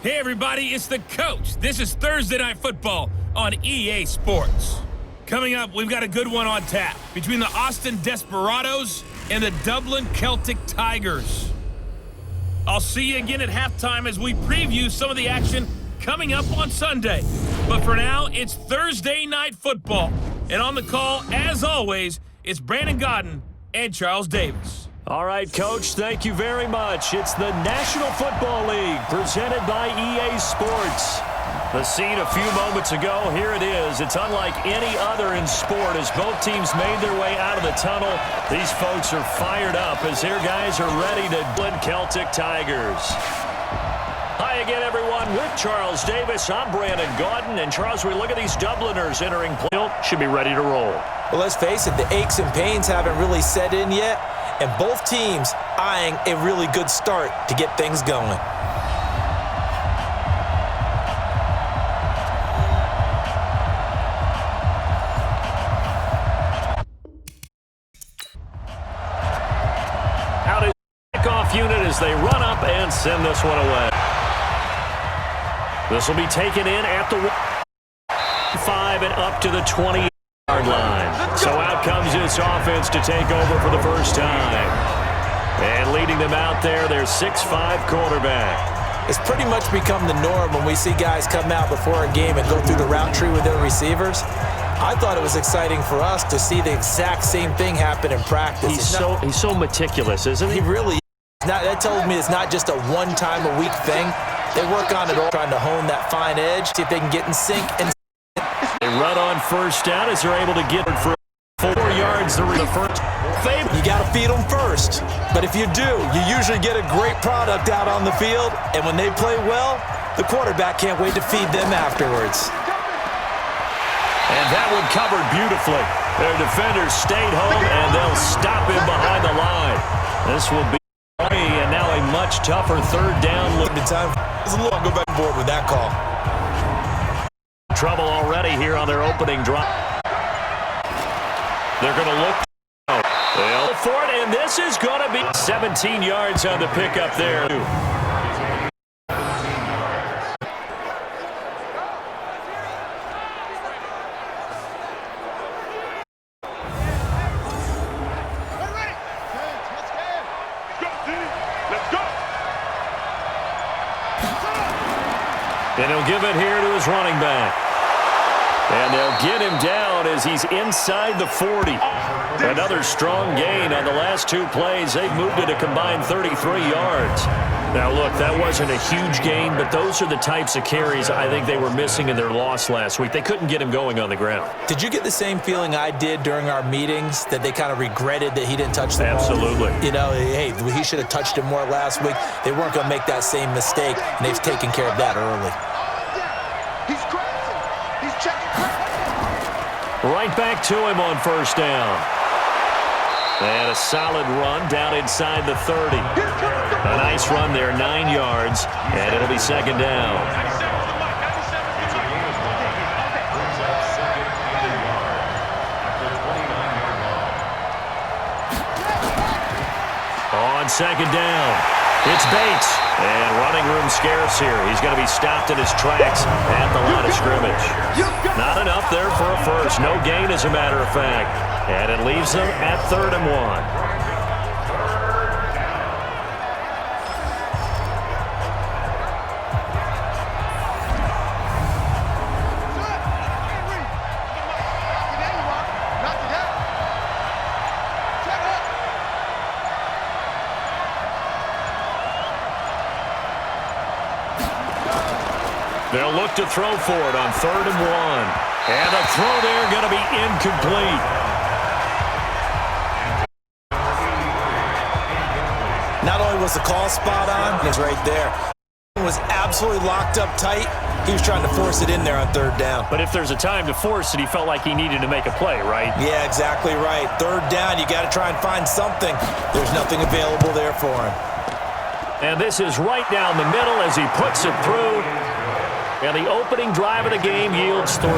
Hey everybody, it's the coach. This is Thursday Night Football on EA Sports. Coming up, we've got a good one on tap between the Austin Desperados and the Dublin Celtic Tigers. I'll see you again at halftime as we preview some of the action coming up on Sunday. But for now, it's Thursday Night Football. And on the call, as always, it's Brandon Godden and Charles Davis. All right, Coach, thank you very much. It's the National Football League presented by EA Sports. The scene a few moments ago, here it is. It's unlike any other in sport as both teams made their way out of the tunnel. These folks are fired up as their guys are ready to Dublin Celtic Tigers. Hi again, everyone. With Charles Davis, I'm Brandon Godden. And, Charles, we look at these Dubliners entering play. Should be ready to roll. Well, let's face it, the aches and pains haven't really set in yet. And both teams eyeing a really good start to get things going. Out is the kickoff unit as they run up and send this one away. This will be taken in at the 5 and up to the 20-yard line. So out comes this offense to take over for the first time. And leading them out there, their 6'5" quarterback. It's pretty much become the norm when we see guys come out before a game and go through the route tree with their receivers. I thought it was exciting for us to see the exact same thing happen in practice. He's so meticulous, isn't he? He really is. That tells me it's not just a one-time-a-week thing. They work on it all, trying to hone that fine edge, see if they can get in sync. And they run on first down as they're able to get it for 4 yards. The first. You got to feed them first. But if you do, you usually get a great product out on the field. And when they play well, the quarterback can't wait to feed them afterwards. And that one covered beautifully. Their defenders stayed home, and they'll stop him behind the line. This will be and now a much tougher third down. Limited time. It's a little go back board with that call. Trouble already here on their opening drive. They're going to look. They'll for it, and this is going to be 17 yards on the pickup there. And he'll give it here to his running back. And they'll get him down as he's inside the 40. Another strong gain on the last 2 plays. They've moved it a combined 33 yards. Now, look, that wasn't a huge gain, but those are the types of carries I think they were missing in their loss last week. They couldn't get him going on the ground. Did you get the same feeling I did during our meetings, that they kind of regretted that he didn't touch the ball? Absolutely. You know, hey, he should have touched it more last week. They weren't going to make that same mistake, and they've taken care of that early. He's crazy. He's checking. Right back to him on first down. And a solid run down inside the 30. A nice run there, 9 yards, and it'll be second down. On second down, it's Bates. And running room scarce here. He's going to be stopped in his tracks at the line of scrimmage. Not enough there for a first. No gain, as a matter of fact. And it leaves them at 3rd and 1. They'll look to throw for it on 3rd and 1. And the throw there going to be incomplete. Not only was the call spot on, it's right there. It was absolutely locked up tight. He was trying to force it in there on 3rd down. But if there's a time to force it, he felt like he needed to make a play, right? Yeah, exactly right. 3rd down, you got to try and find something. There's nothing available there for him. And this is right down the middle as he puts it through. And the opening drive of the game yields 3.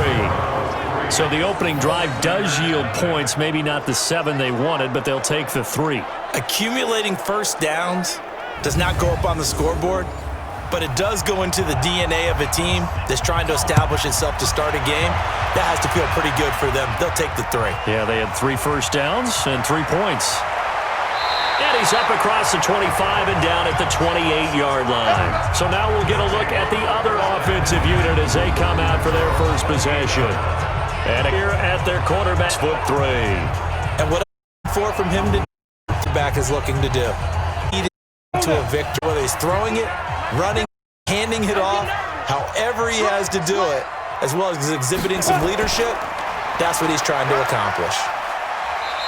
So the opening drive does yield points, maybe not the 7 they wanted, but they'll take the 3. Accumulating first downs does not go up on the scoreboard, but it does go into the DNA of a team that's trying to establish itself to start a game. That has to feel pretty good for them. They'll take the 3. Yeah, they had 3 first downs and 3 points. And he's up across the 25 and down at the 28-yard line. So now we'll get a look at the other offensive unit as they come out for their first possession. And here at their quarterback's foot 3. And what I'm looking for from him to the back is looking to do. To a victory, whether he's throwing it, running, handing it off, however he has to do it, as well as exhibiting some leadership, that's what he's trying to accomplish.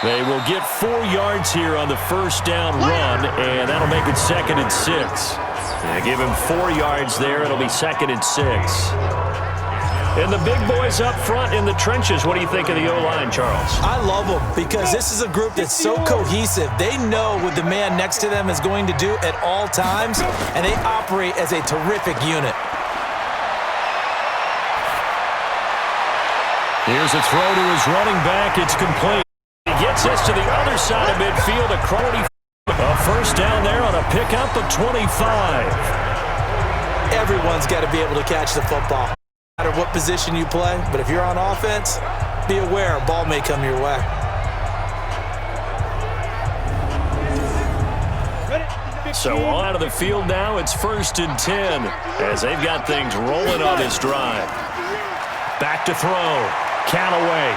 They will get 4 yards here on the first down run, and that'll make it 2nd and 6. Give him 4 yards there. It'll be 2nd and 6. And the big boys up front in the trenches. What do you think of the O-line, Charles? I love them because this is a group that's so cohesive. They know what the man next to them is going to do at all times, and they operate as a terrific unit. Here's a throw to his running back. It's complete. He gets this to the other side of midfield. A first down there on a pickup of 25. Everyone's got to be able to catch the football. No matter what position you play, but if you're on offense, be aware a ball may come your way. So on to the field now, it's 1st and 10 as they've got things rolling on this drive. Back to throw. Callaway.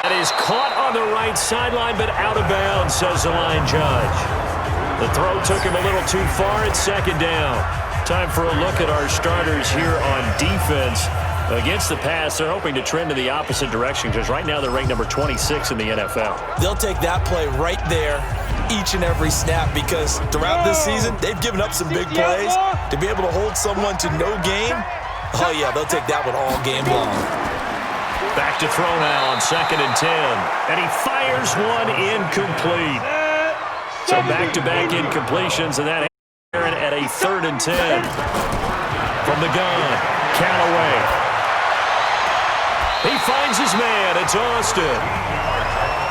That is caught on the right sideline, but out of bounds, says the line judge. The throw took him a little too far. It's 2nd down. Time for a look at our starters here on defense. Against the pass, they're hoping to trend in the opposite direction because right now they're ranked number 26 in the NFL. They'll take that play right there each and every snap because throughout this season, they've given up some big plays. To be able to hold someone to no gain, oh yeah, they'll take that one all game long. Back to throw now on 2nd and 10. And he fires one incomplete. So back-to-back incompletions, and that at a 3rd and 10. From the gun, Callaway. He finds his man. It's Austin.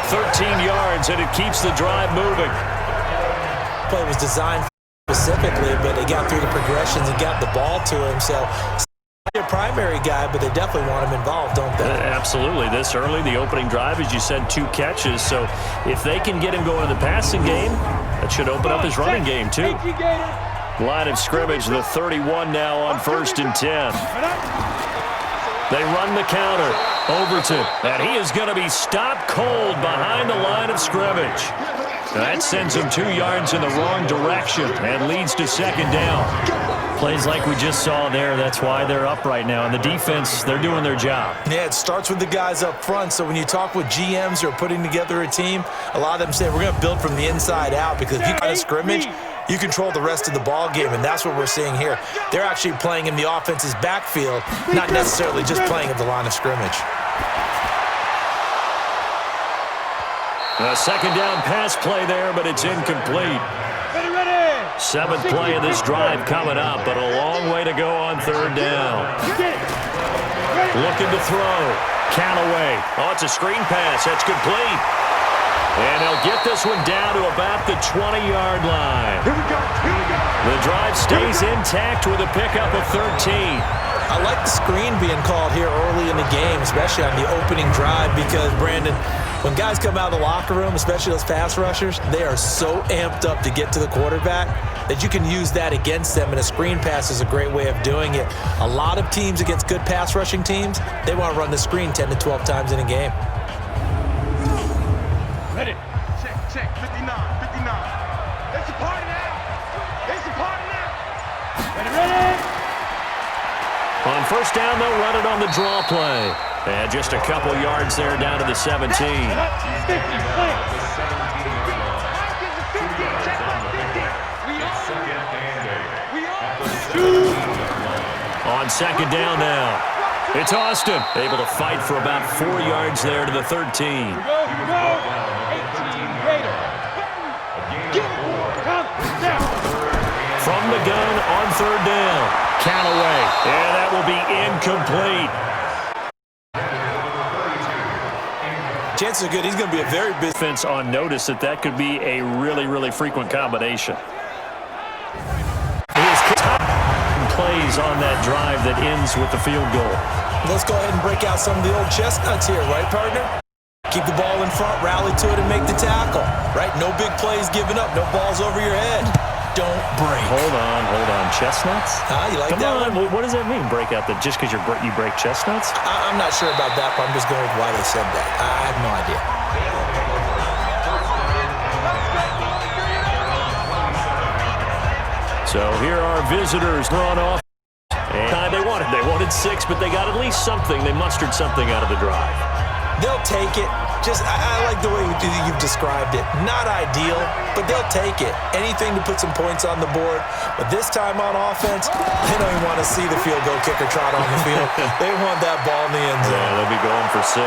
13 yards, and it keeps the drive moving. Play was designed specifically, but they got through the progressions and got the ball to him. So a primary guy, but they definitely want him involved, don't they? Absolutely. This early, the opening drive, as you said, 2 catches. So if they can get him going in the passing game, that should open up his running game, too. Line of scrimmage, the 31 now on 1st and 10. They run the counter. Overton, and he is going to be stopped cold behind the line of scrimmage. That sends him 2 yards in the wrong direction and leads to 2nd down. Plays like we just saw there, that's why they're up right now. And the defense, they're doing their job. Yeah, it starts with the guys up front. So when you talk with GMs who are putting together a team, a lot of them say, we're going to build from the inside out because if you got a scrimmage, you control the rest of the ball game, and that's what we're seeing here. They're actually playing in the offense's backfield, not necessarily just playing at the line of scrimmage. A 2nd down pass play there, but it's incomplete. 7th play of this drive coming up, but a long way to go on 3rd down. Looking to throw. Callaway. Oh, it's a screen pass. That's complete. And they'll get this one down to about the 20-yard line. Here we go. Here we go. The drive stays intact with a pickup of 13. I like the screen being called here early in the game, especially on the opening drive, because, Brandon, when guys come out of the locker room, especially those pass rushers, they are so amped up to get to the quarterback that you can use that against them, and a screen pass is a great way of doing it. A lot of teams against good pass rushing teams, they want to run the screen 10 to 12 times in a game. Ready. Check. 59. It's a party now. It's a party now. Ready. On 1st down, they'll run it on the draw play. And just a couple yards there down to the 17. On 2nd down now. It's Austin, able to fight for about 4 yards there to the 13. From the gun on 3rd down. Callaway, and that will be incomplete. Chances are good. He's going to be a very busy Defense on notice that could be a really, really frequent combination. plays on that drive that ends with the field goal. Let's go ahead and break out some of the old chestnuts here, right, partner? Keep the ball in front, rally to it, and make the tackle, right? No big plays given up, no balls over your head. Don't break. Hold on. Chestnuts? You like that one? What does that mean, break out? Just because you break chestnuts? I'm not sure about that, but I'm just going with why they said that. I have no idea. So here are visitors run off. And they wanted 6, but they got at least something. They mustered something out of the drive. They'll take it. I like the way you've described it. Not ideal, but they'll take it. Anything to put some points on the board. But this time on offense, they don't even want to see the field goal kicker trot on the field. They want that ball in the end zone. Yeah, they'll be going for 6.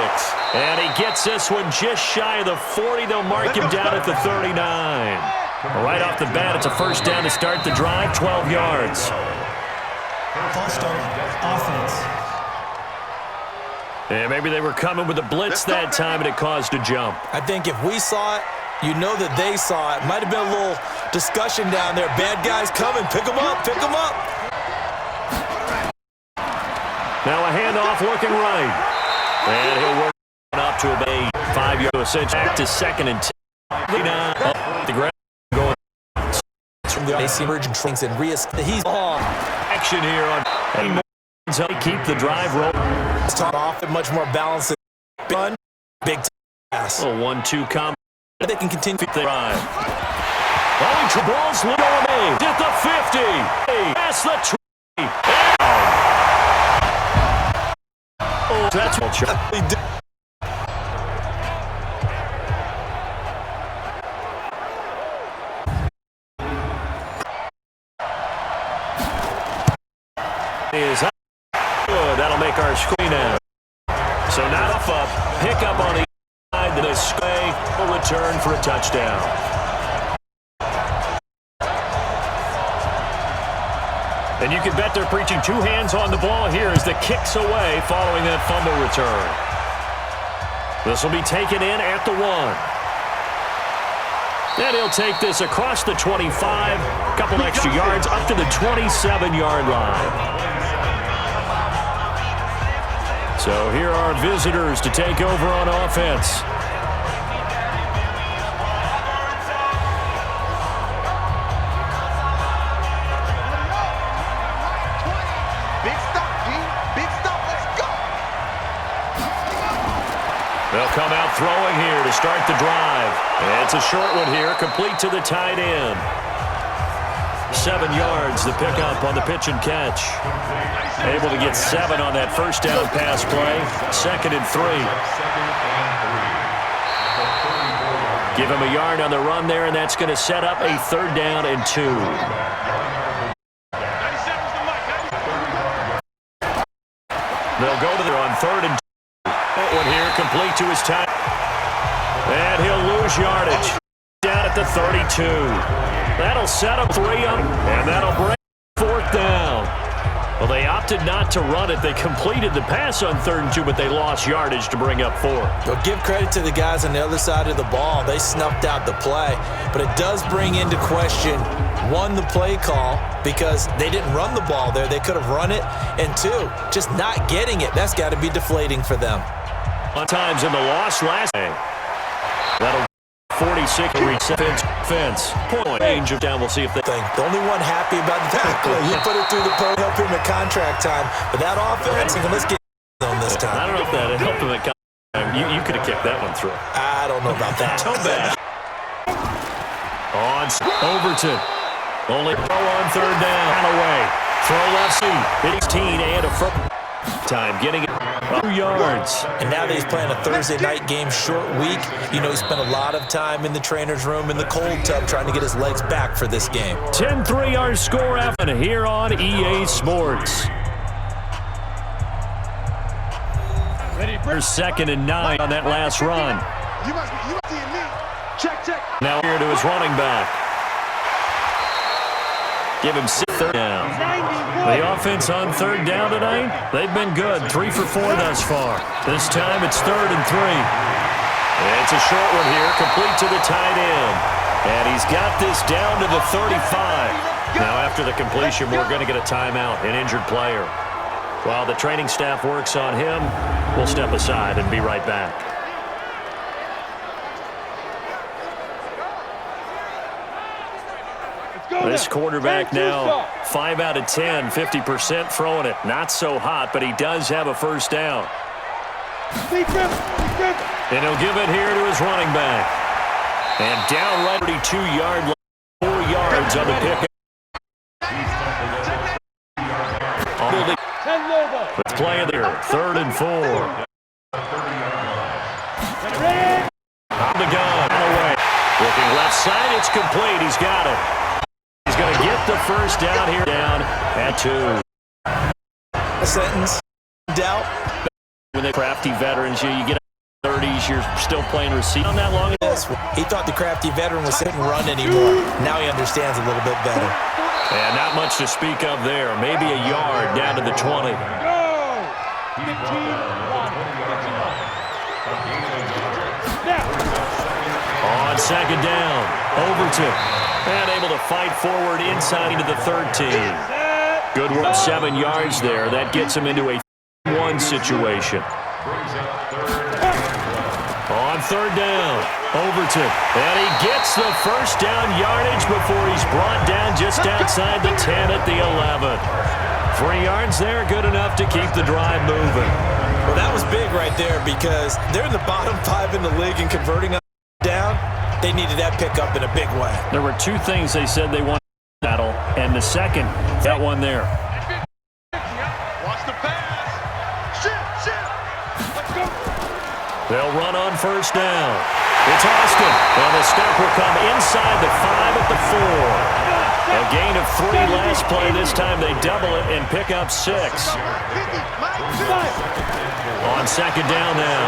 And he gets this one just shy of the 40. They'll mark him down at the 39. Right off the bat, it's a first down to start the drive, 12 yards. False start, offense. Yeah, maybe they were coming with a blitz that time, and it caused a jump. I think if we saw it, you know that they saw it. Might have been a little discussion down there. Bad guys coming. Pick them up. Pick them up. Now a handoff looking right. And he'll work up to a 5-yard essentially back to 2nd and 10. The ground going from the AC emerging trings and he's off. Action here on keep the drive rolling. It's taught off and much more balanced than big pass. A 1-2 combo. They can continue to drive. Ball's away at the 50. Past the 20. Oh, that's what Charlie did. Is good. That'll make our screen out. So now up. Pick up on the side. The display will return for a touchdown. And you can bet they're preaching 2 hands on the ball here as the kick's away following that fumble return. This will be taken in at the 1. And he'll take this across the 25, a couple extra yards up to the 27-yard line. So here are visitors to take over on offense. Big stop, G. Big stop. Let's go. They'll come out throwing here to start the drive. And it's a short one here, complete to the tight end. 7 yards, the pickup on the pitch and catch. Able to get 7 on that first down pass play. 2nd and 3. Give him a yard on the run there, and that's going to set up a 3rd down and 2. They'll go to there on 3rd and 2. That one here, complete to his tight. And he'll lose yardage. Down at the 32. That'll set up 3 up, and that'll break 4th down. Well, they opted not to run it. They completed the pass on 3rd and 2, but they lost yardage to bring up 4. Well, give credit to the guys on the other side of the ball. They snuffed out the play, but it does bring into question, 1, the play call, because they didn't run the ball there. They could have run it, and 2, just not getting it. That's got to be deflating for them. On times in the loss last game. That'll 46 fence. Point range of down. We'll see if they think. The only one happy about the tackle. You put it through the post, help him at contract time. But that offense, let's get on this time. I don't know if that helped him at contract time. You could have kicked that one through. I don't know about that. Too bad. On Overton. Only throw on 3rd down. Away. Throw left seat. 16 and a first time. Getting it 2 yards. And now that he's playing a Thursday night game, short week, you know he spent a lot of time in the trainer's room in the cold tub trying to get his legs back for this game. 10-3 our score after here on EA Sports. There's 2nd and 9 on that last run. You must be elite. Check. Now here to his running back. Give him 3rd down. The offense on 3rd down tonight, they've been good. 3 for 4 thus far. This time it's 3rd and 3. It's a short one here, complete to the tight end. And he's got this down to the 35. Now after the completion, we're going to get a timeout, an injured player. While the training staff works on him, we'll step aside and be right back. This quarterback now, 5 out of 10, 50% throwing it. Not so hot, but he does have a first down. And he'll give it here to his running back. And down right 32-yard line, 4 yards on the pickup. Let's play there, 3rd and 4. On the gun, away. Looking left side, it's complete. He's got it. He's going to get the first down here, down at 2. A sentence, doubt. When they're crafty veterans, you get 30s, you're still playing receiver. On that long. He thought the crafty veteran was sitting and run anymore. Now he understands a little bit better. And not much to speak of there. Maybe a yard down to the 20. On 2nd down, Overton. And able to fight forward inside into the 13. Good work, 7 yards there. That gets him into a 1 situation. On 3rd down, Overton. And he gets the first down yardage before he's brought down just outside the 10 at the 11. 3 yards there, good enough to keep the drive moving. Well, that was big right there because they're in the bottom 5 in the league and converting on down. They needed that pickup in a big way. There were 2 things they said they wanted in the battle, and the second, that one there. Watch the pass. Shit. Let's go. They'll run on 1st down. It's Austin, and the step will come inside the 5 at the 4. A gain of 3 last play. This time they double it and pick up 6. On 2nd down now,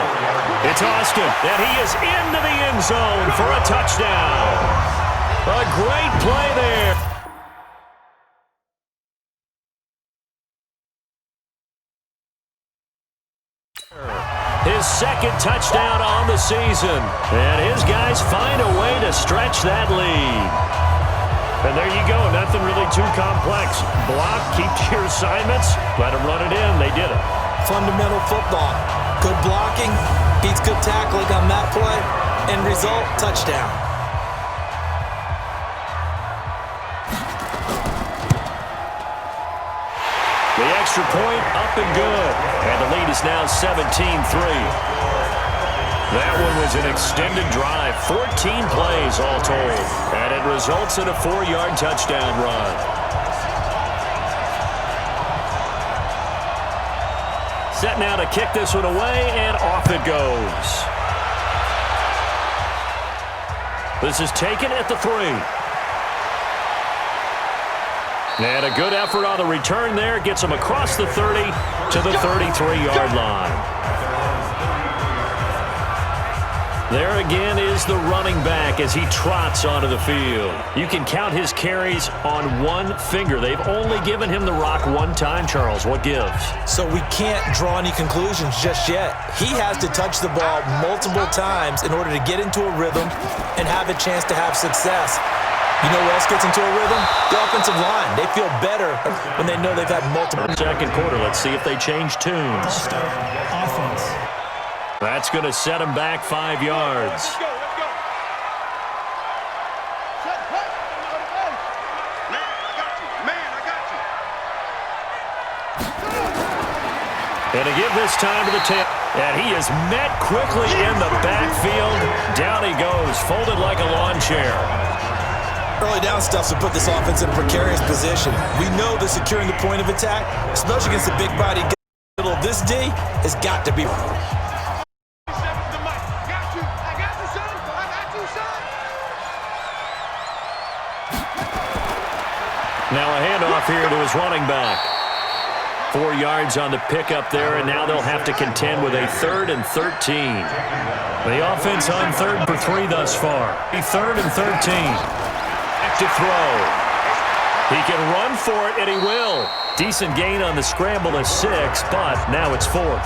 it's Austin, and he is into the end zone for a touchdown. A great play there. His 2nd touchdown on the season. And his guys find a way to stretch that lead. And there you go, nothing really too complex. Block, keep to your assignments, let them run it in. They did it. Fundamental football. Good blocking, beats good tackling on that play. End result, touchdown. The extra point up and good. And the lead is now 17-3. That one was an extended drive, 14 plays all told, and it results in a 4-yard touchdown run. Set now to kick this one away, and off it goes. This is taken at the 3. And a good effort on the return there, gets him across the 30 to the 33-yard line. There again is the running back as he trots onto the field. You can count his carries on 1 finger. They've only given him the rock 1 time, Charles. What gives? So we can't draw any conclusions just yet. He has to touch the ball multiple times in order to get into a rhythm and have a chance to have success. You know what else gets into a rhythm? The offensive line. They feel better when they know they've had multiple. 2nd quarter, let's see if they change tunes. Offense. That's going to set him back 5 yards. Let's go. Man, I got you. And to give this time to the 10. And he is met quickly in the backfield. Down he goes, folded like a lawn chair. Early down stuff to put this offense in a precarious position. We know that securing the point of attack, especially against a big body middle of this D, has got to be. Now a handoff here to his running back. 4 yards on the pickup there, and now they'll have to contend with a 3rd and 13. The offense on 3rd for 3 thus far. 3rd and 13. To throw. He can run for it, and he will. Decent gain on the scramble to 6, but now it's 4th.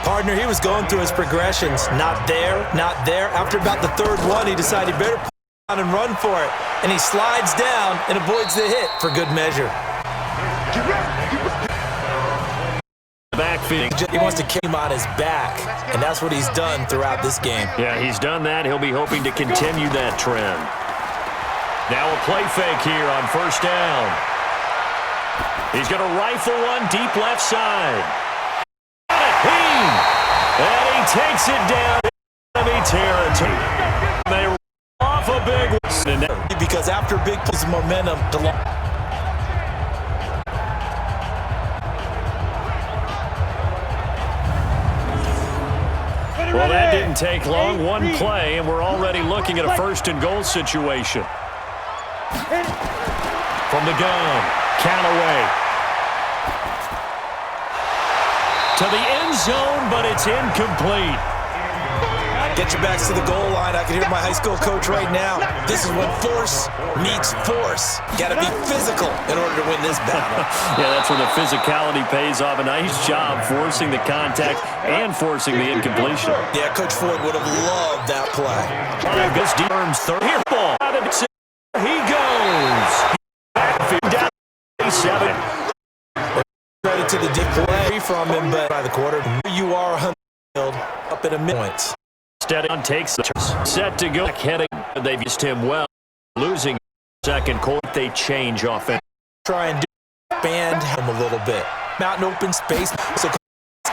Partner, he was going through his progressions. Not there, not there. After about the third one, he decided he better put on and run for it. And he slides down and avoids the hit for good measure. Backfield. He wants to kick him on his back, and that's what he's done throughout this game. Yeah, he's done that. He'll be hoping to continue that trend. Now a play fake here on first down. He's going to rifle one deep left side. And he takes it down enemy territory. They off a big one. Because after a big piece of momentum, well, that didn't take long. One play, and we're already looking at a first-and-goal situation. From the gun, Callaway. To the end zone, but it's incomplete. Get your backs to the goal line. I can hear my high school coach right now. This is when force meets force. Got to be physical in order to win this battle. Yeah, that's where the physicality pays off. A nice job forcing the contact and forcing the incompletion. Yeah, Coach Ford would have loved that play. This Dearm's third here ball. He goes. Down 7. Credit to the deep play from him, but by the quarter, you are up at a minute. Steady takes the set to go. Heading, they've used him well. Losing second quarter, they change offense. Try and expand him a little bit. Out in open space, so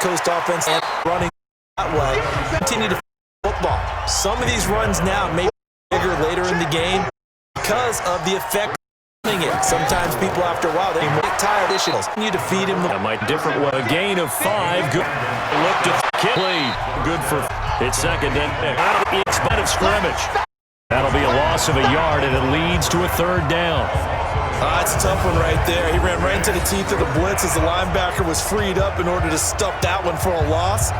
Coast offense and running that way. Continue to football. Some of these runs now may be bigger later in the game because of the effect. Sometimes people, after a while, they get tired. Continue to feed him. That might different way. A gain of 5. Good. Look to play. Good for it's second and out of the expected scrimmage. That'll be a loss of a yard, and it leads to a third down. That's a tough one right there. He ran right into the teeth of the blitz as the linebacker was freed up in order to stuff that one for a loss.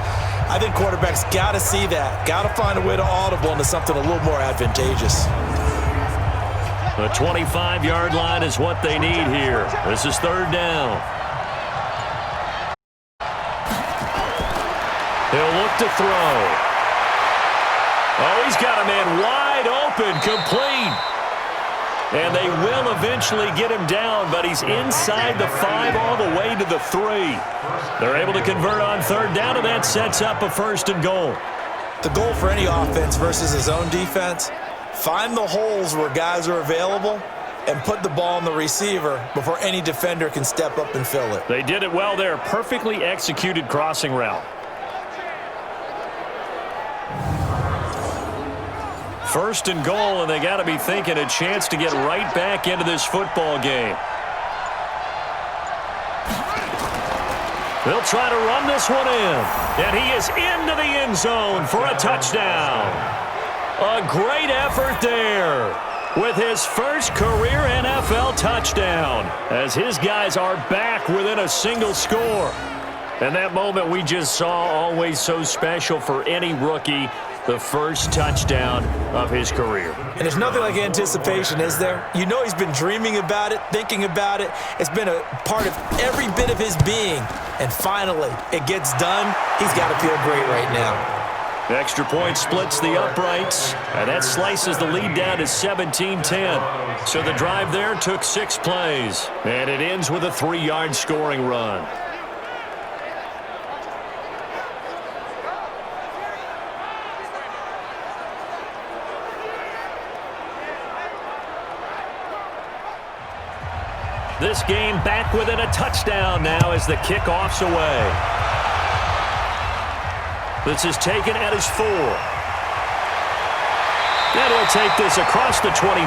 I think quarterbacks got to see that. Got to find a way to audible into something a little more advantageous. The 25-yard line is what they need here. This is third down. He'll look to throw. Oh, he's got a man wide open, complete. And they will eventually get him down, but he's inside the 5 all the way to the 3. They're able to convert on third down, and that sets up a first and goal. The goal for any offense versus his own defense, find the holes where guys are available and put the ball on the receiver before any defender can step up and fill it. They did it well there. Perfectly executed crossing route. First and goal, and they got to be thinking a chance to get right back into this football game. They'll try to run this one in, and he is into the end zone for a touchdown. A great effort there with his first career NFL touchdown as his guys are back within a single score. And that moment we just saw, always so special for any rookie, the first touchdown of his career. And there's nothing like anticipation, is there? You know he's been dreaming about it, thinking about it. It's been a part of every bit of his being. And finally, it gets done. He's got to feel great right now. The extra point splits the uprights, and that slices the lead down to 17-10. So the drive there took 6 plays, and it ends with a 3-yard scoring run. This game back within a touchdown now as the kickoff's away. This is taken at his 4. And he'll take this across the 25,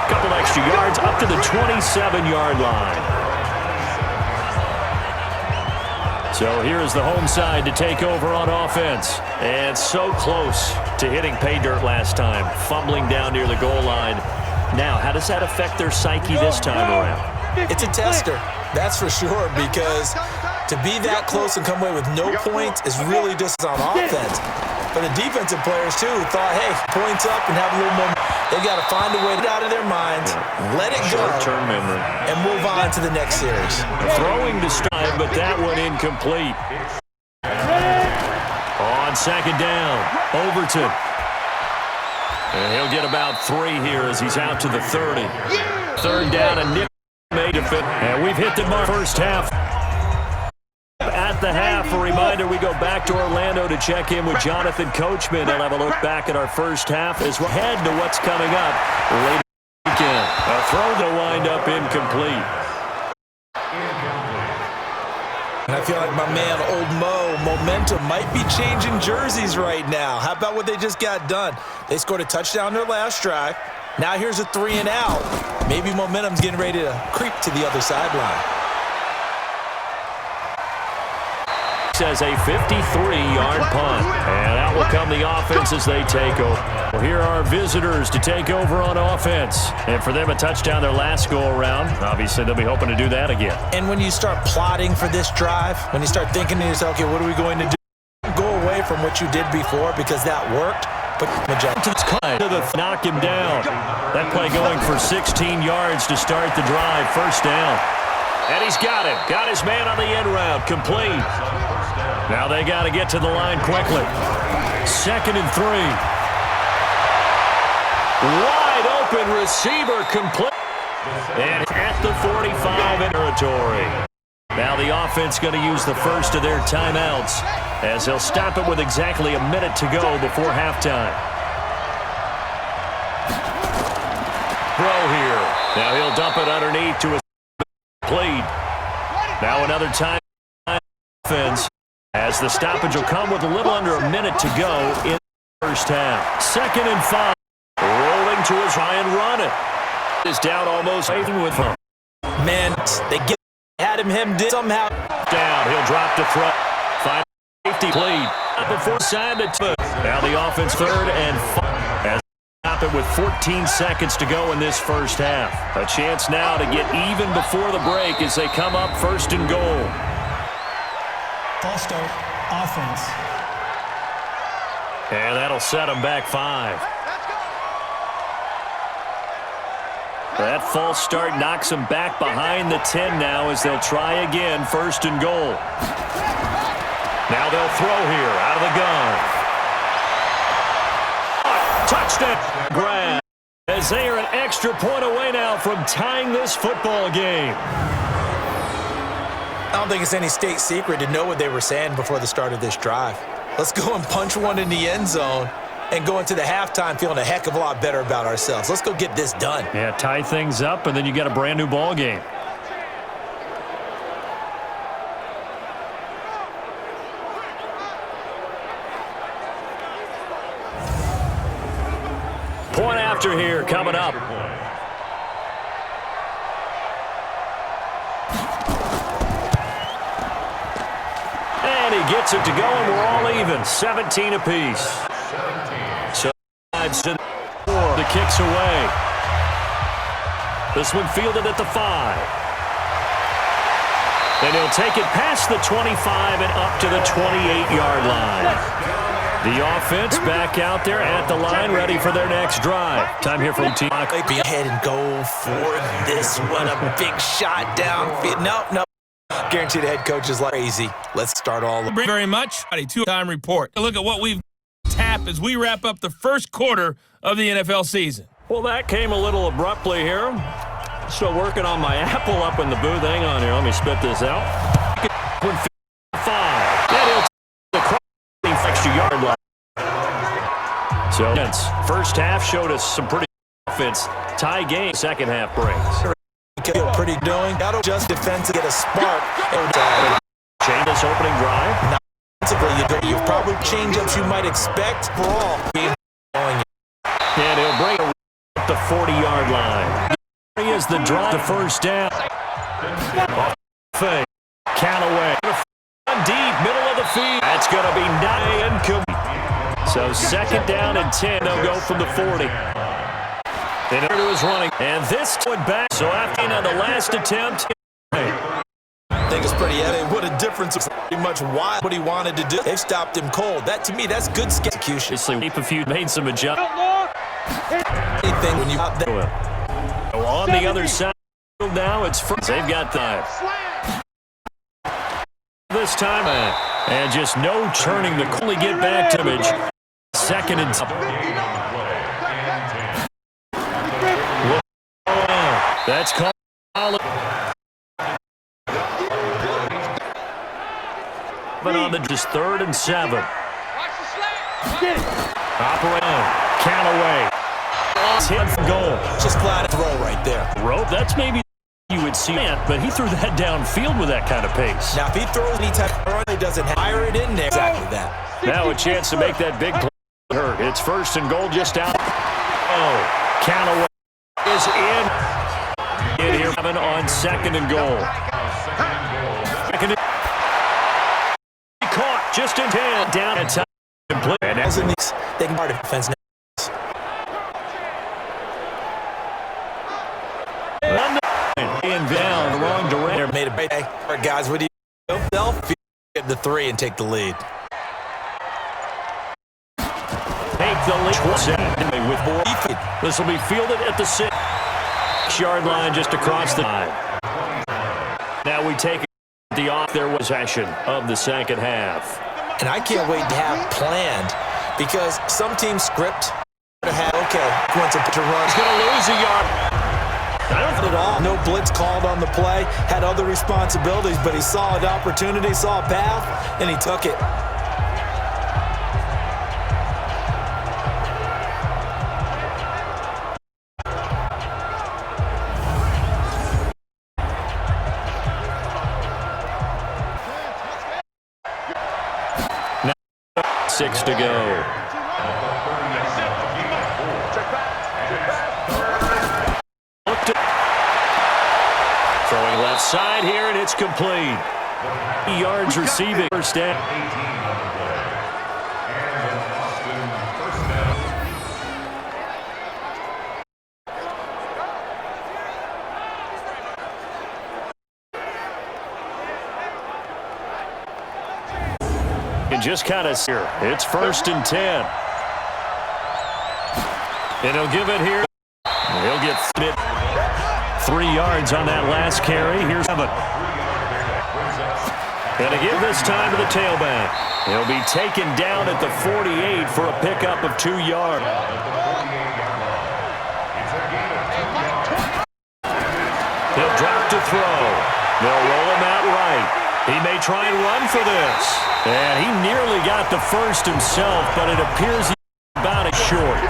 couple extra yards up to the 27-yard line. So here's the home side to take over on offense. And so close to hitting pay dirt last time, fumbling down near the goal line. Now, how does that affect their psyche this time around? It's a tester, that's for sure, because to be that close and come away with no points is really just on offense. For the defensive players, too, who thought, hey, points up and have a little more, they've got to find a way to get out of their minds, let it go, short-term memory, and move on to the next series. Throwing to start, but that one incomplete. on second down. Overton. And he'll get about 3 here as he's out to the 30. Third down and Nick made to fit. And we've hit the mark first half. At the half, a reminder, we go back to Orlando to check in with Jonathan Coachman and have a look back at our first half as we head to what's coming up later weekend. A throw to wind up incomplete. And I feel like my man, Old Mo, momentum might be changing jerseys right now. How about what they just got done? They scored a touchdown their last drive. Now here's a 3 and out. Maybe momentum's getting ready to creep to the other sideline. Says a 53-yard punt. And out will come the offense as they take over. Well, here are visitors to take over on offense. And for them, a touchdown their last go-around. Obviously, they'll be hoping to do that again. And when you start plotting for this drive, when you start thinking to yourself, okay, what are we going to do? Go away from what you did before because that worked. But to the knock him down. That play going for 16 yards to start the drive. First down. And he's got him. Got his man on the end route. Complete. Now they got to get to the line quickly. 2nd and 3. Wide open receiver complete. And at the 45 in territory. Now the offense going to use the first of their timeouts as they'll stop it with exactly a minute to go before halftime. Throw here. Now he'll dump it underneath to his lead. Now another time offense as the stoppage will come with a little under a minute to go in the first half. 2nd and 5. Rolling to his high and running. Is down almost even with him. Man, they had him hemmed in somehow. Down. He'll drop to throw. 5 safety lead. Before side to now the offense 3rd and 5. As stop it with 14 seconds to go in this first half. A chance now to get even before the break as they come up 1st and goal. False start, offense. And that'll set them back 5. That false start knocks them back behind the 10 now as they'll try again, 1st and goal. Now they'll throw here out of the gun. Touchdown grab as they are an extra point away now from tying this football game. I don't think it's any state secret to know what they were saying before the start of this drive. Let's go and punch one in the end zone and go into the halftime feeling a heck of a lot better about ourselves. Let's go get this done. Yeah, tie things up, and then you got a brand new ball game. Point after here coming up. And he gets it to go, and we're all even. 17 apiece. So the kicks away. This one fielded at the 5. And he'll take it past the 25 and up to the 28-yard line. The offense back out there at the line, ready for their next drive. Time here from Team. Be ahead and go for this one. A big shot downfield. Nope. Guaranteed the head coach is like crazy. Let's start all. Thank you very much. A 2-time report. Look at what we've tapped as we wrap up the first quarter of the NFL season. Well, that came a little abruptly here. Still working on my apple up in the booth. Hang on here. Let me spit this out. 5. That the extra yard line. So, first half showed us some pretty offense. Tie game. Second half brings. Pretty doing. That'll just defense to get a spark. Change this opening drive. You probably change ups you might expect for all. And he'll bring it up the 40-yard line. Here is the drive to first down. Fake. Callaway. Deep, middle of the field. That's going to be 9. So 2nd down and 10. They'll go from the 40. And to his running. And this went back. So after on the last attempt. I think it's pretty evident what a difference. Pretty much what he wanted to do. They've stopped him cold. That, to me, that's good execution. If you made some adjustments. Anything when you out there. On the other side now, it's first. They've got 5. this time. And just no turning the only get back to image. Second and 10. That's called. But on the just 3rd and 7. Operate. Count away. 10th goal. Just flat throw right there. Rope, that's maybe you would see it, but he threw that downfield with that kind of pace. Now, if he throws any type of run, he doesn't fire it in there. Exactly that. Now a chance to make that big play. Hurt. It's 1st and goal just out. Oh, count away is in. In here on 2nd and goal. Caught just in 10. Down at time. And as in these, they can guard defense now. And down the wrong direction. Made a break. All right, guys, what do you do? They'll get the 3 and take the lead. Take the lead. With 4. This will be fielded at the 6-yard line just across the line. Now we take the off their possession of the second half. And I can't wait to have planned because some teams script to have, okay, once a pitcher runs. He's going to lose a yard. I don't think at all. No blitz called on the play, had other responsibilities, but he saw an opportunity, saw a path, and he took it. Now 6 to go. Throwing left side here, and it's complete. Yards receiving. First down. And just kind of here. It's 1st and 10. And he'll give it here. He'll get it. 3 yards on that last carry. Here's 7. And to give this time to the tailback. He'll be taken down at the 48 for a pickup of 2 yards. He'll drop to throw. They'll roll him out right. He may try and run for this. And he nearly got the first himself, but it appears he's about it short.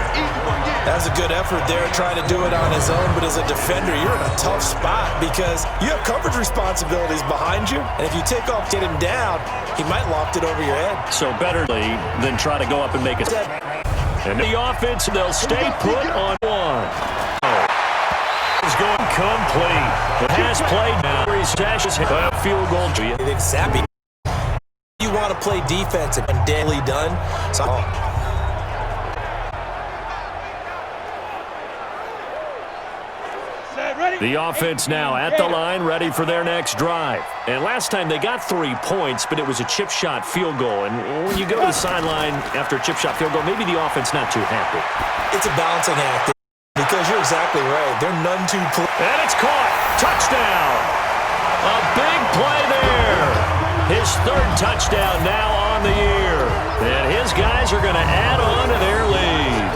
That was a good effort there, trying to do it on his own, but as a defender, you're in a tough spot because you have coverage responsibilities behind you, and if you take off, get him down, he might loft it over your head. So better than try to go up and make it. And the offense, they'll stay put on 1. Is going complete. The pass played now. He stashes a field goal. Exactly. You want to play defense and daily done. So, the offense now at the line, ready for their next drive. And last time they got 3 points, but it was a chip shot field goal. And when you go to the sideline after a chip shot field goal, maybe the offense not too happy. It's a balancing act because you're exactly right. They're none too close. And it's caught. Touchdown. A big play there. His 3rd touchdown now on the year. And his guys are going to add on to their lead.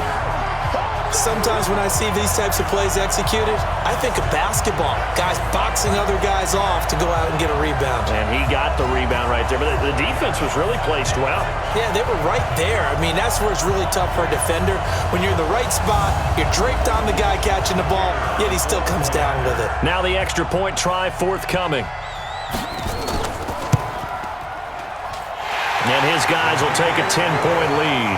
Sometimes when I see these types of plays executed, I think of basketball. Guys boxing other guys off to go out and get a rebound. And he got the rebound right there. But the defense was really placed well. Yeah, they were right there. I mean, that's where it's really tough for a defender. When you're in the right spot, you're draped on the guy catching the ball, yet he still comes down with it. Now the extra point try forthcoming. And his guys will take a 10-point lead.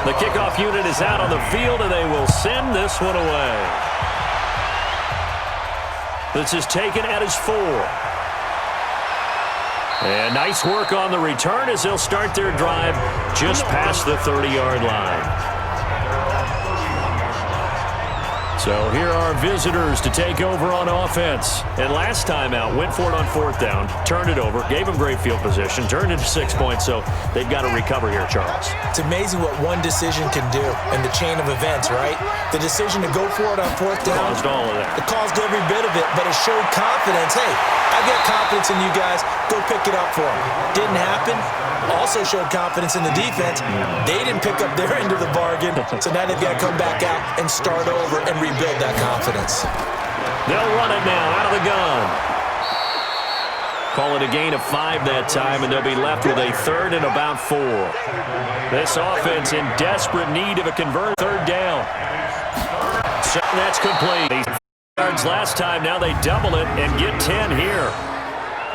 The kickoff unit is out on the field, and they will send this one away. This is taken at his 4. And nice work on the return as they'll start their drive just past the 30-yard line. So here are visitors to take over on offense. And last time out, went for it on 4th down, turned it over, gave them great field position, turned it to 6 points, so they've got to recover here, Charles. It's amazing what one decision can do in the chain of events, right? The decision to go for it on 4th down. Caused all of that. It caused every bit of it, but it showed confidence. Hey, I've got confidence in you guys. Go pick it up for them. Didn't happen. Also showed confidence in the defense. They didn't pick up their end of the bargain, so now they've got to come back out and start over and rebuild that confidence. They'll run it now out of the gun. Call it a gain of 5 that time, and they'll be left with a 3rd and about 4. This offense in desperate need of a conversion. 3rd down. So that's complete. 8 yards last time. Now they double it and get 10 here.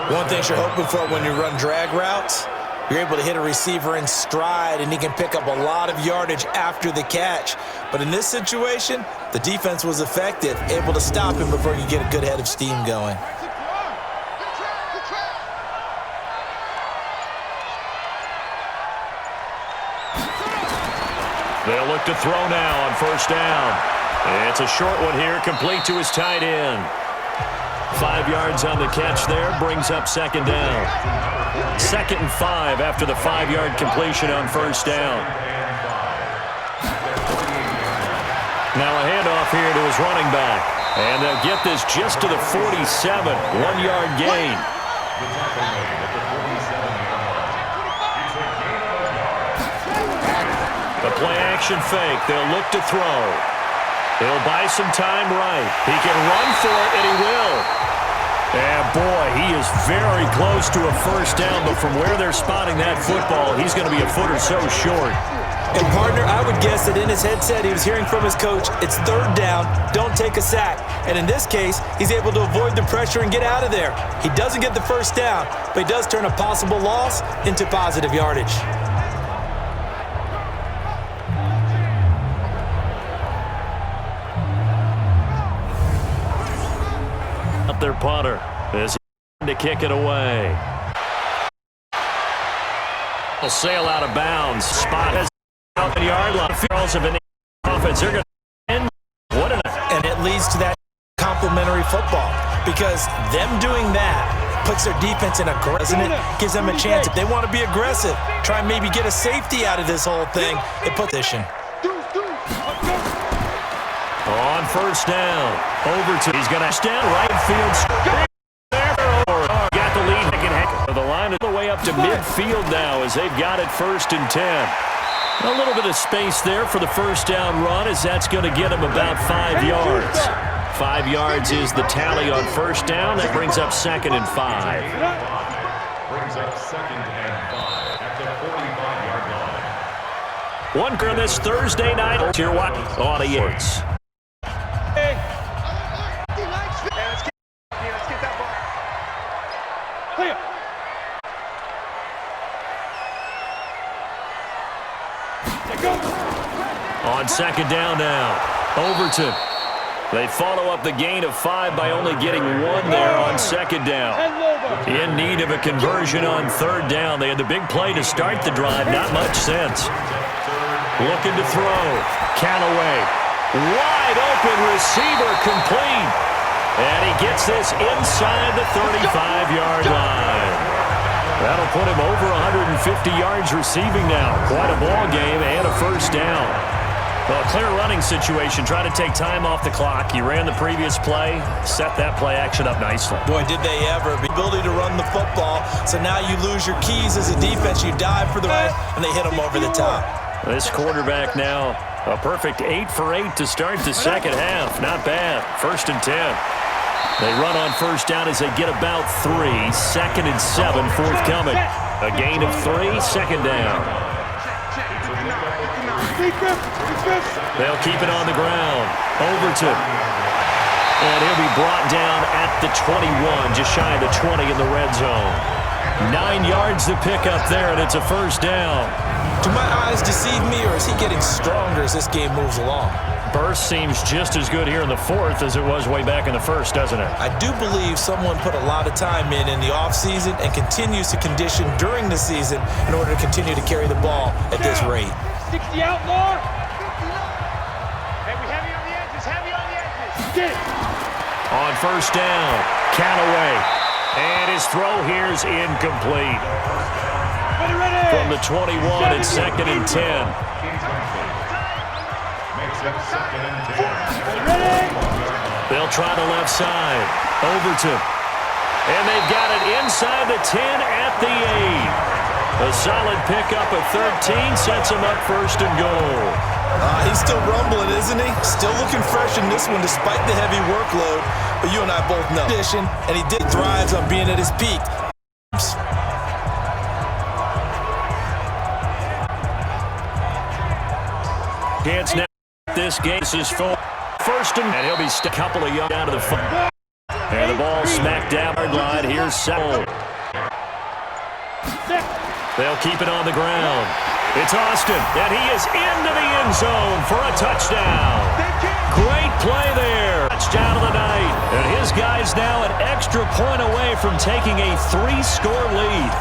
One thing you're hoping for when you run drag routes, you're able to hit a receiver in stride, and he can pick up a lot of yardage after the catch. But in this situation, the defense was effective, able to stop him before you get a good head of steam going. They'll look to throw now on 1st down. It's a short one here, complete to his tight end. 5 yards on the catch there, brings up 2nd down. 2nd and 5 after the 5-yard completion on 1st down. Now a handoff here to his running back. And they'll get this just to the 47, 1-yard gain. The play-action fake, they'll look to throw. He'll buy some time right. He can run for it, and he will. And, boy, he is very close to a 1st down, but from where they're spotting that football, he's going to be a foot or so short. And, partner, I would guess that in his headset he was hearing from his coach, it's 3rd down, don't take a sack. And in this case, he's able to avoid the pressure and get out of there. He doesn't get the 1st down, but he does turn a possible loss into positive yardage. Their punter is to kick it away. Will sail out of bounds. Spot has out the yard line. Feels of an offense. They're going to end. What an and it leads to that complementary football because them doing that puts their defense in aggressive. Gives them a chance if they want to be aggressive. Try and maybe get a safety out of this whole thing. It puts position. On 1st down, over to he's going to stand right field. Got the lead. The line is all the way up to midfield now as they've got it 1st and 10. A little bit of space there for the 1st down run as that's going to get him about 5 yards. 5 yards is the tally on 1st down. That brings up 2nd and 5. Brings up 2nd and 5 at the 45-yard line. One for this Thursday night. Here, what audience? On 2nd down now, Overton. They follow up the gain of 5 by only getting 1 there on 2nd down. In need of a conversion on 3rd down. They had the big play to start the drive, not much sense. Looking to throw. Callaway. Wide open receiver complete. And he gets this inside the 35-yard line. That'll put him over 150 yards receiving now. Quite a ball game and a 1st down. Well, a clear running situation. Trying to take time off the clock. He ran the previous play, set that play action up nicely. Boy, did they ever. The ability to run the football. So now you lose your keys as a defense. You dive for the right, and they hit him over the top. This quarterback now, a perfect 8 for 8 to start the 2nd half. Not bad. 1st and 10. They run on 1st down as they get about 3. 2nd and 7 forthcoming. A gain of 3, 2nd down. They'll keep it on the ground. Overton. And he'll be brought down at the 21, just shy of the 20 in the red zone. 9 yards to pick up there, and it's a 1st down. Do my eyes deceive me, or is he getting stronger as this game moves along? Burst seems just as good here in the 4th as it was way back in the 1st, doesn't it? I do believe someone put a lot of time in the offseason and continues to condition during the season in order to continue to carry the ball at this rate. 60 out, Lord. Hey, we have you on the edge. edges, heavy on the edges. Get it. On first down, Callaway. And his throw here is incomplete. Ready. From the 21, it's 2nd and 10. Makes it 2nd and 10. Ready. They'll try the left side. Overton. And they've got it inside the 10 at the 8. A solid pickup at 13 sets him up 1st and goal. He's still rumbling, isn't he? Still looking fresh in this one despite the heavy workload. But you and I both know. And he did thrives on being at his peak. Chance now. This game is full. 1st and he'll be a couple of yards out of the front. And the ball smacked down the line. Here's Sewell. They'll keep it on the ground. It's Austin, and he is into the end zone for a touchdown. Great play there. Touchdown of the night. And his guy's now an extra point away from taking a 3-score lead.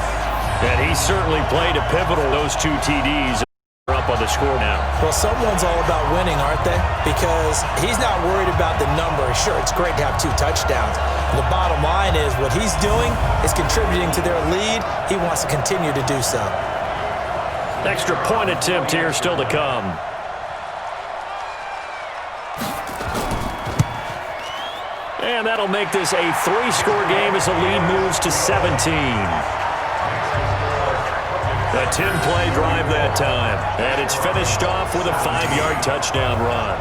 And he certainly played a pivotal those 2 TDs. Up on the score now. Well, someone's all about winning, aren't they? Because he's not worried about the number. Sure, it's great to have 2 touchdowns. The bottom line is what he's doing is contributing to their lead. He wants to continue to do so. Extra point attempt here still to come. And that'll make this a 3-score game as the lead moves to 17. A 10-play drive that time. And it's finished off with a 5-yard touchdown run.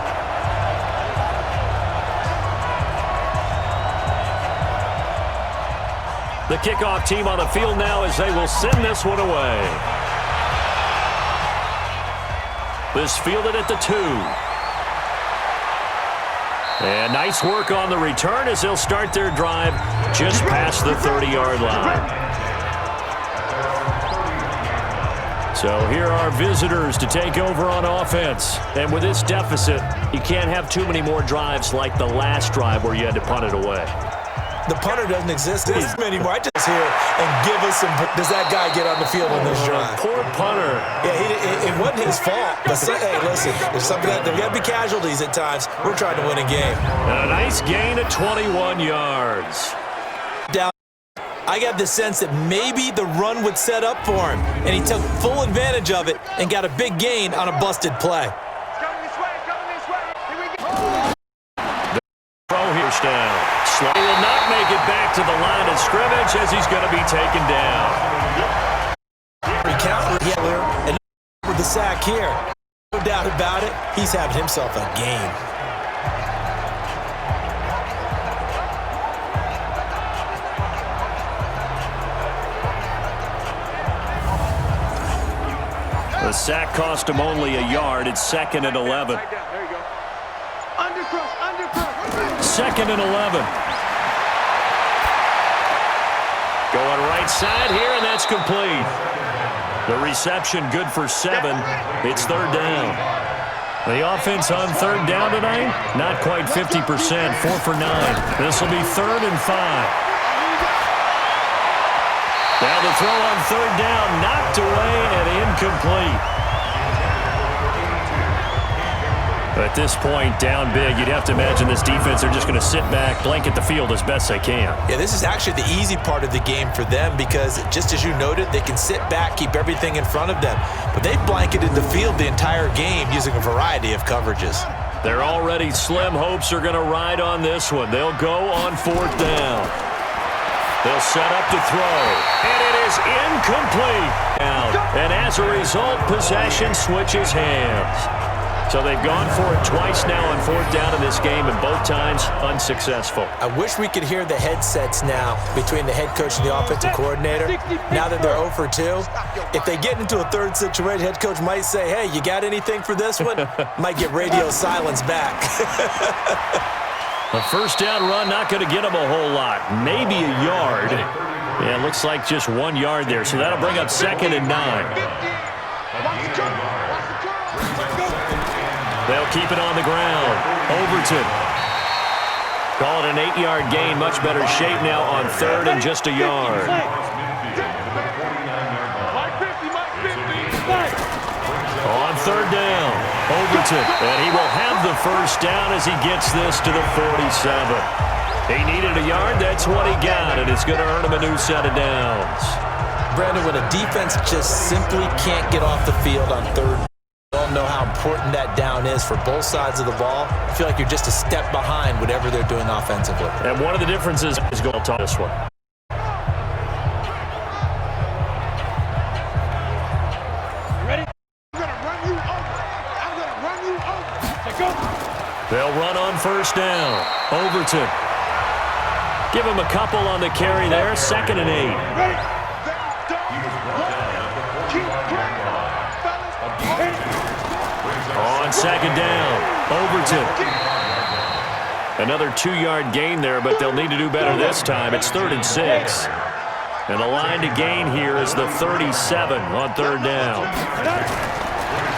The kickoff team on the field now as they will send this one away. This fielded at the 2. And nice work on the return as they'll start their drive just past the 30-yard line. So here are visitors to take over on offense. And with this deficit, you can't have too many more drives like the last drive where you had to punt it away. The punter doesn't exist anymore. I just here and give us some. Does that guy get on the field on this drive? Poor punter. Yeah, it wasn't his fault. But hey, listen, there's something that there got to be casualties at times. We're trying to win a game. And a nice gain of 21 yards. Down. I got the sense that maybe the run would set up for him, and he took full advantage of it and got a big gain on a busted play. Coming this way, Here we go. The throw here's down. Slay will not make it back to the line of scrimmage as he's going to be taken down. Recount and with the sack here. No doubt about it, he's having himself a game. The sack cost him only a yard. It's 2nd and 11. There you go. Undercross. 2nd and 11. Going right side here, and that's complete. The reception good for 7. It's 3rd down. The offense on 3rd down tonight, not quite 50%, 4 for 9. This will be 3rd and 5. Now the throw on 3rd down, knocked away and incomplete. At this point, down big, you'd have to imagine this defense, they're just going to sit back, blanket the field as best they can. Yeah, this is actually the easy part of the game for them because, just as you noted, they can sit back, keep everything in front of them. But they've blanketed the field the entire game using a variety of coverages. Their already slim hopes are going to ride on this one. They'll go on 4th down. They'll set up to throw, and it is incomplete. And as a result, possession switches hands. So they've gone for it twice now on 4th down in this game, and both times unsuccessful. I wish we could hear the headsets now between the head coach and the offensive coordinator. Now that they're 0 for 2, if they get into a 3rd situation, head coach might say, hey, you got anything for this one? Might get radio silence back. A 1st down run, not going to get them a whole lot. Maybe a yard. Yeah, it looks like just 1 yard there. So that'll bring up 2nd and 9. They'll keep it on the ground. Overton. Call it an 8-yard gain. Much better shape now on 3rd and just a yard. On 3rd down. Overton, and he will have the first down as he gets this to the 47. He needed a yard. That's what he got, and it's going to earn him a new set of downs. Brandon, when a defense just simply can't get off the field on third, we all know how important that down is for both sides of the ball. I feel like you're just a step behind whatever they're doing offensively. And one of the differences is going to this one. They'll run on first down. Overton. Give him a couple on the carry there. 2nd and 8. On 2nd down, Overton. Another 2-yard gain there, but they'll need to do better this time. It's 3rd and 6. And the line to gain here is the 37 on 3rd down.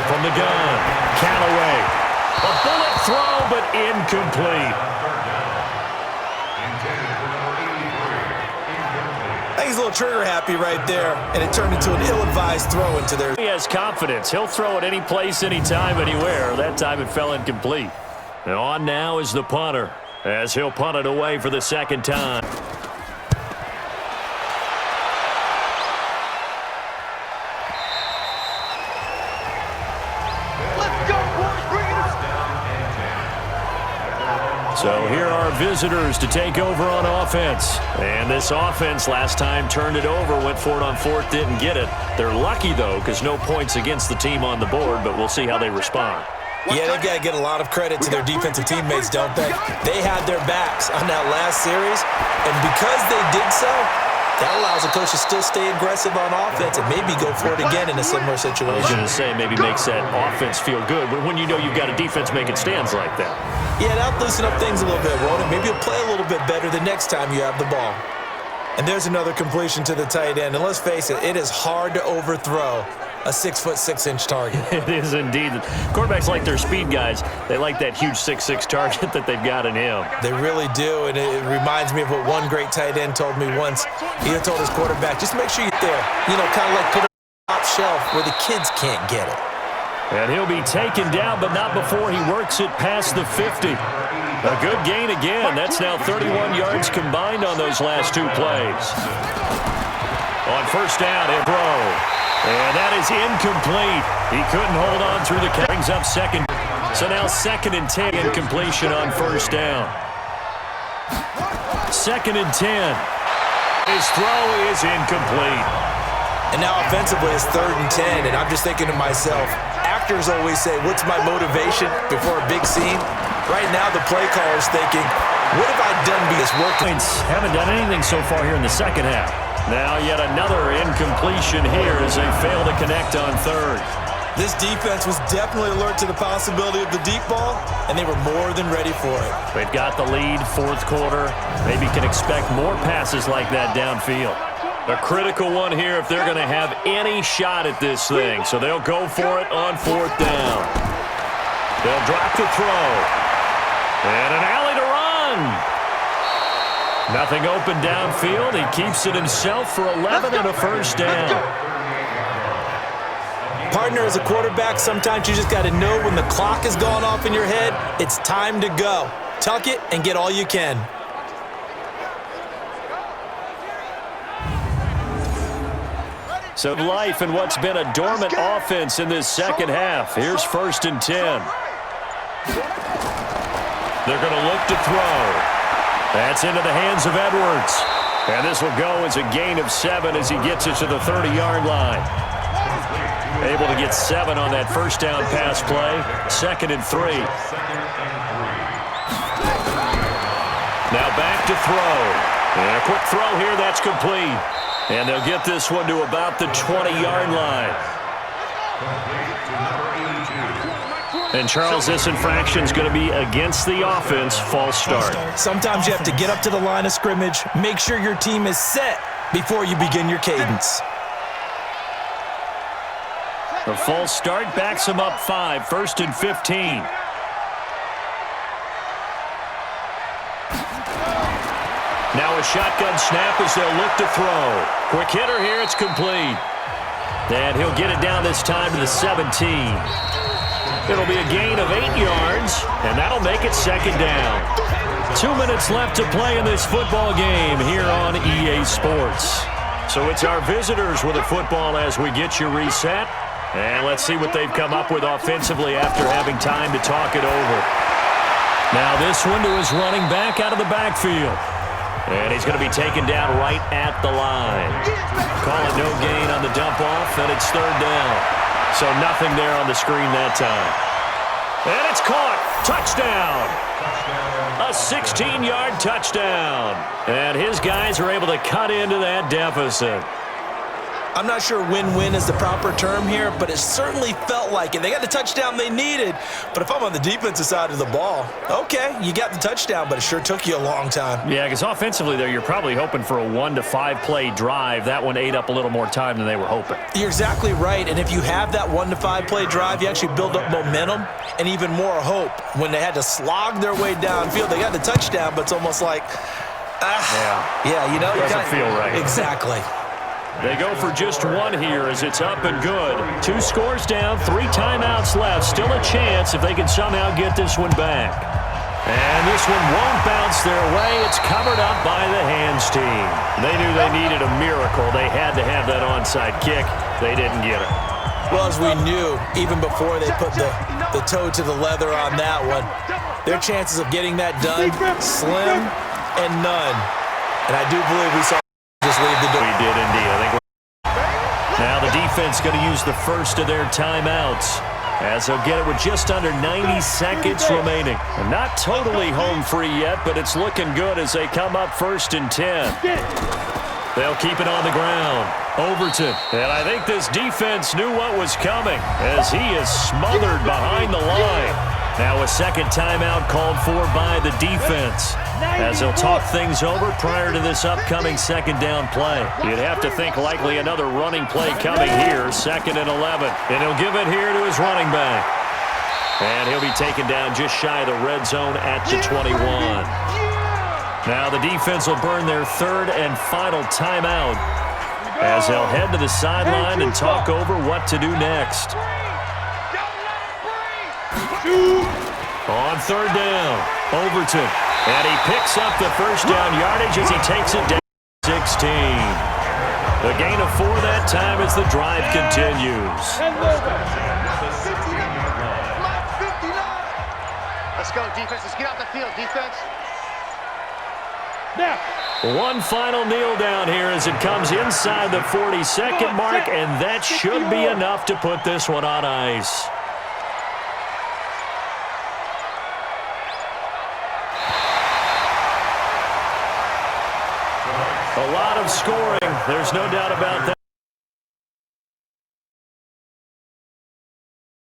From the gun, Callaway. A bullet throw, but incomplete. I think he's a little trigger happy right there, and it turned into an ill-advised throw into their... He has confidence. He'll throw it any place, anytime, anywhere. That time it fell incomplete. And on now is the punter, as he'll punt it away for the 2nd time. So here are visitors to take over on offense. And this offense last time turned it over, went for it on 4th, didn't get it. They're lucky, though, because no points against the team on the board, but we'll see how they respond. Yeah, they've got to get a lot of credit to their defensive teammates, don't they? They had their backs on that last series, and because they did so, that allows the coach to still stay aggressive on offense and maybe go for it again in a similar situation. I was going to say, maybe makes that offense feel good, but when you know you've got a defense making stands like that. Yeah, that'll loosen up things a little bit, Ronan. Maybe you'll play a little bit better the next time you have the ball. And there's another completion to the tight end. And let's face it, it is hard to overthrow a 6'6" target. It is indeed. Quarterbacks like their speed guys. They like that huge 6'6" target that they've got in him. They really do, and it reminds me of what one great tight end told me once. He had told his quarterback, just make sure you're there. You know, kind of like put it on the top shelf where the kids can't get it. And he'll be taken down, but not before he works it past the 50. A good gain again. That's now 31 yards combined on those last 2 plays. On first down, and throw. And that is incomplete. He couldn't hold on through the catch. Brings up 2nd. So now 2nd and 10. Incompletion on first down. 2nd and 10. His throw is incomplete. And now offensively it's 3rd and 10. And I'm just thinking to myself, actors always say, what's my motivation before a big scene? Right now the play caller's thinking, what have I done be this work? Haven't done anything so far here in the second half. Now yet another incompletion here as they fail to connect on 3rd. This defense was definitely alert to the possibility of the deep ball, and they were more than ready for it. They've got the lead, 4th quarter. Maybe can expect more passes like that downfield. A critical one here if they're going to have any shot at this thing. So they'll go for it on 4th down. They'll drop the throw. And an alley to run. Nothing open downfield. He keeps it himself for 11 and a first down. Partner, as a quarterback, sometimes you just got to know when the clock is going off in your head, it's time to go. Tuck it and get all you can. So life in what's been a dormant offense in this second half. Here's 1st and 10. They're going to look to throw. That's into the hands of Edwards. And this will go as a gain of 7 as he gets it to the 30-yard line. Able to get 7 on that first down pass play. 2nd and 3. Now back to throw. And a quick throw here. That's complete. And they'll get this one to about the 20-yard line. And, Charles, this infraction's going to be against the offense. False start. Sometimes you have to get up to the line of scrimmage, make sure your team is set before you begin your cadence. The false start backs him up 5. 1st and 15. Now a shotgun snap as they'll look to throw. Quick hitter here. It's complete. And he'll get it down this time to the 17. It'll be a gain of 8 yards, and that'll make it second down. 2 minutes left to play in this football game here on EA Sports. So it's our visitors with the football as we get you reset. And let's see what they've come up with offensively after having time to talk it over. Now this one to his running back out of the backfield. And he's going to be taken down right at the line. Call it no gain on the dump off, and it's third down. So nothing there on the screen that time. And it's caught. Touchdown. A 16-yard touchdown. And his guys are able to cut into that deficit. I'm not sure win-win is the proper term here, but it certainly felt like it. They got the touchdown they needed, but if I'm on the defensive side of the ball, okay, you got the touchdown, but it sure took you a long time. Yeah, because offensively there, you're probably hoping for a 1 to 5 play drive. That one ate up a little more time than they were hoping. You're exactly right, and if you have that 1 to 5 play drive, you actually build up momentum and even more hope. When they had to slog their way downfield, they got the touchdown, but it's almost like, you know, it doesn't feel right. Exactly. They go for just one here as it's up and good. 2 scores down, 3 timeouts left. Still a chance if they can somehow get this one back. And this one won't bounce their way. It's covered up by the hands team. They knew they needed a miracle. They had to have that onside kick. They didn't get it. Well, as we knew, even before they put the toe to the leather on that one, their chances of getting that done, slim and none. And I do believe we saw just leave the door. We did indeed. I think now the defense going to use the first of their timeouts as they'll get it with just under 90 seconds remaining. And not totally home free yet, but it's looking good as they come up 1st and 10. They'll keep it on the ground. Overton. And I think this defense knew what was coming as he is smothered behind the line. Now a second timeout called for by the defense as they'll talk things over prior to this upcoming second down play. You'd have to think likely another running play coming here, 2nd and 11. And he'll give it here to his running back. And he'll be taken down just shy of the red zone at the 21. Now the defense will burn their 3rd and final timeout as they'll head to the sideline and talk over what to do next. On 3rd down, Overton. And he picks up the first down yardage as he takes it down 16. The gain of 4 that time as the drive continues. Let's go, defense. Let's get off the field, defense. One final kneel down here as it comes inside the 40-second mark, and that should be enough to put this one on ice. A lot of scoring. There's no doubt about that.